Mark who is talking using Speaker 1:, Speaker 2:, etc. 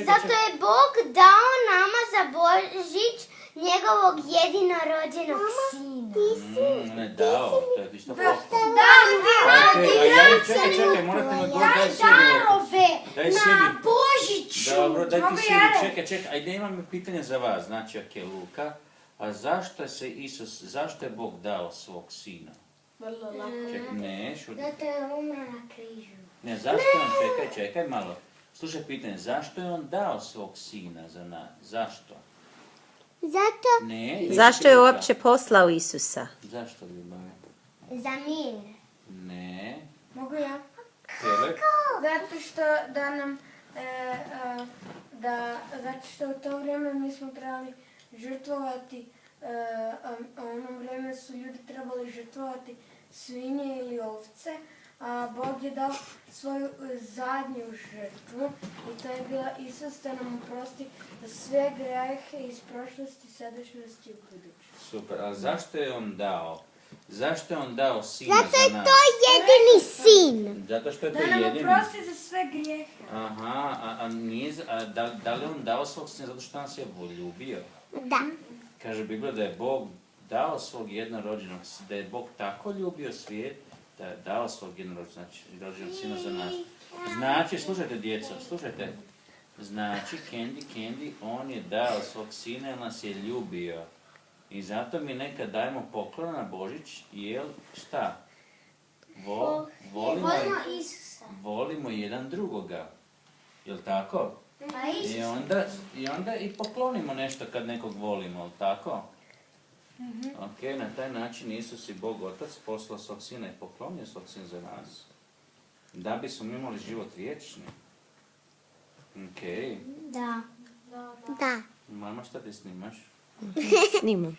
Speaker 1: Zato je Bog dao nama za Božić njegovog jedinorođenog sina.
Speaker 2: Ne dao, to je isto Čekaj, morate me odgovoriti, daj sebi.
Speaker 1: Na Božiću.
Speaker 2: Dobro, daj ti sebi, čekaj, ajde imam pitanje za vas, znači, Luka, a zašto je Bog dao svog sina?
Speaker 3: Vrlo lako.
Speaker 2: Ne, šuti.
Speaker 1: Zato je umro na križu.
Speaker 2: Ne, zašto je on, čekaj malo. Slušaj pitanje, zašto je on dao svog sina za nas? Zašto?
Speaker 1: Zato?
Speaker 2: Ne.
Speaker 4: Zašto je uopće poslao Isusa?
Speaker 2: Zašto, ljubavi?
Speaker 1: Za mir.
Speaker 2: Ne.
Speaker 3: Mogu ja?
Speaker 2: Kelek?
Speaker 3: Zato što da nam, zato što u to vrijeme mi smo trebali žrtvovati, a u ono vrijeme su ljudi trebali žrtvovati svinje ili ovce, a Bog je dao svoju zadnju žrtvu i to je bila Isus da nam oprosti sve grehe iz prošlosti, sadašnjosti i budućnosti.
Speaker 2: Super, ali zašto je on dao? Zašto je on dao sina za nas?
Speaker 1: Zato je to jedini sin.
Speaker 2: Zato što je to
Speaker 3: Da nam
Speaker 2: jedini.
Speaker 3: oprosti za sve grijehe.
Speaker 2: Aha, da li je on dao svog sina zato što nas je voljubio?
Speaker 1: Da.
Speaker 2: Kaže Biblija da je Bog dao svog jednorođenog sina, da je Bog tako ljubio svijet, da je dao svog jednorođenog sina za nas. Znači, slušajte djeco, slušajte. Znači, Candy, on je dao svog sina jer nas je ljubio. I zato mi nekad dajemo poklon na Božić, jer šta?
Speaker 1: Volimo Isusa.
Speaker 2: Volimo jedan drugoga. Jel tako?
Speaker 1: Pa
Speaker 2: I onda i poklonimo nešto kad nekog volimo, jel tako? Ok, na taj način Isus i Bog Otac poslao svog sina i poklonio svog sina za nas. Da bismo mi imali život vječni. Ok.
Speaker 1: Da.
Speaker 2: Mama, šta ti snimaš?
Speaker 4: Snimam.